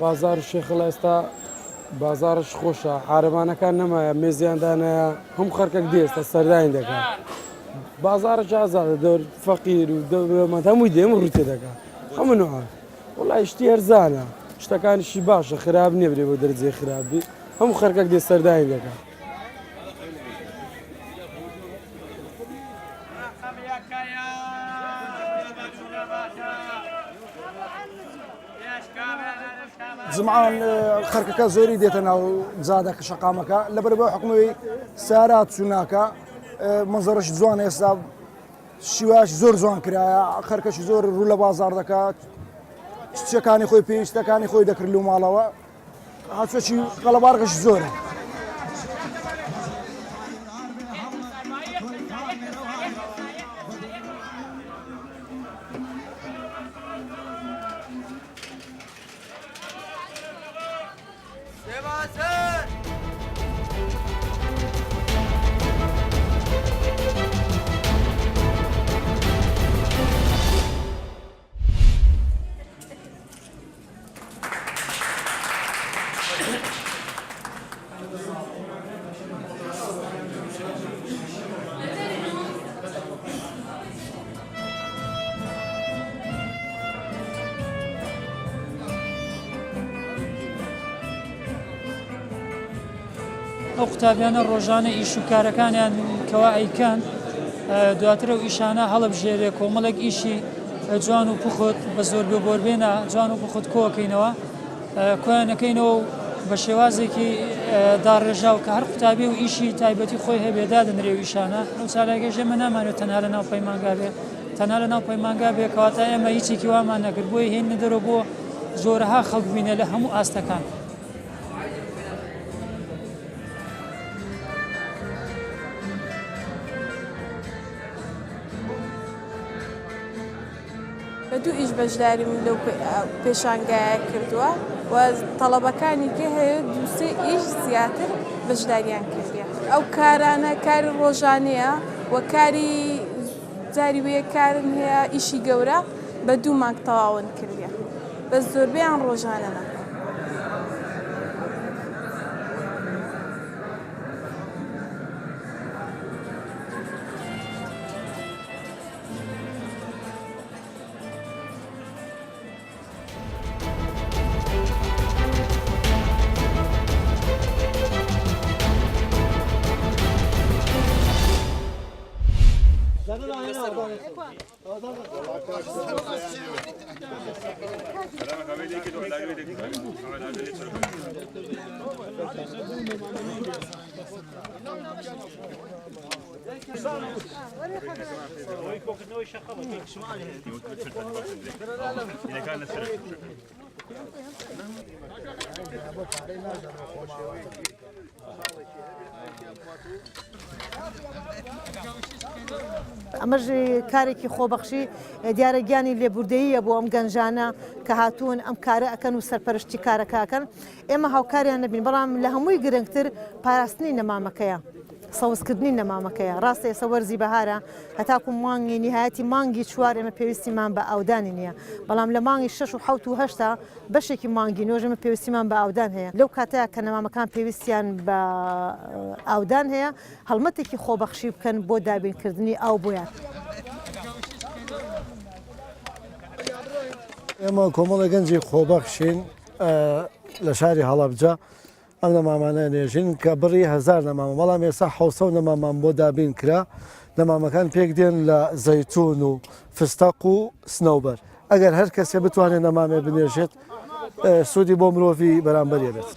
بازار الشيخ الاستا بازارش خۆشە عارەبانەکان نەمایە مێزیاندانەیە هەم خەرکەک دێستە سەرداین دەکات بازارە ئازادە دەور فەقیر و دەوڵەمەند هەمووی دێم ڕوتێ دەکات هەموو نوعان وڵای شتی هەرزانە شتەکانیشی باشە خراپ نێبرێ بۆ دەرەجەی خراپی هەموو خەرکەک دێ سەرداین دەکات زمان خەرکەکە زۆری دێتە ناو جادەکە شەقامەکە لەبەرەوەی حکومەوەی سارات چووناکە منزەرەش جوانە ئێستا شیواش زۆر جوان کرایە خەرکەشی زۆر ڕوو لە بازار دەکات چیەکانی خۆی پێویستەکانی خۆی دەکرد لە ماڵەوە هاچۆکی قەڵەبارگەش زۆرە ئەو قوتابیانە ڕۆژانە ئیش و کارەکانیان کەوا ئەیکەن دواترە و ئیشانە هەڵبژێرێ کۆمەڵێک ئیشی جوان و پوخت بە زۆر بێبۆربێنە جوان و پوخت کۆکەینەوە کۆیانەکەینەوە بە شێوازێکی داڕێژاو کە هەر قوتابی و ئیشی تایبەتی خۆی هەبێدا دەنرێ و ئیشانە ئەو چالاکێ ژێمە نامانێت تەنها لە ناو پەیمانگا بێ تەنها لە ناو پەیمانگا بێ کەواتە ئێمە هیچێکی وامان نەکرد بۆی هێنە دەرەوە بۆ زۆرها خەڵک بینێ لە هەموو ئاستەکان بە دوو ئیش بەشداریم لەو پێشانگایە کردووە و تەڵەبەکانی کێ هەیە دووسێ ئیش زیاتر بەشداریان کردیە ئەو کارانە کاری ڕۆژانەیە و کاری جاری وەیە کارن هەیە ئیشی گەورە بە دوو مانگ تەواون کردیە بە زۆربەیان ڕۆژانەنە ئەمەش کارێکی خۆبەخشی دیارە گیانی لێبوردەییە بۆ ئەم گەنجانە کە هاتوون ئەم کارە ئەکەن و سەرپەرشتی کارەکەکەن ئێمە هاوکاریان نەبین بەڵام لە هەمووی گرنگتر پاراستنی نەمامەکەیە سەوزکردنی نەمامەکەیە ڕاستە ئێستا وەرزی بەهارە هەتاکو مانگی نهایەتی مانگی چوار ئێمە پێویستیمان بە ئاودانی نییە بەڵام لە مانگی 6 و 7 و 8 بەشێکی مانگی نۆژمە پێویستیمان بە ئاودان هەیە لەو کاتەیە کە نەمامەکان پێویستیان بە ئاودان هەیە هەڵمەتێکی خۆبەخشی بکەن بۆ دابینکردنی ئاو بۆیان ئێمە کۆمەڵە گەنجی خۆبەخشین لە شاری هەڵەبجە ئەم نەمامانە نێژین کە بڕی 1000 نەمامە بەڵام ئێستا 700 نەمامان بۆ دابین کرا نەمامەکان پێک دێن لە زەیتون و فستەق و سنەوبەر ئەگەر هەر کەسێ بتوانێت نەمامێ بنێژێت سوودی بۆ مرۆڤی بەرامبەر بێت.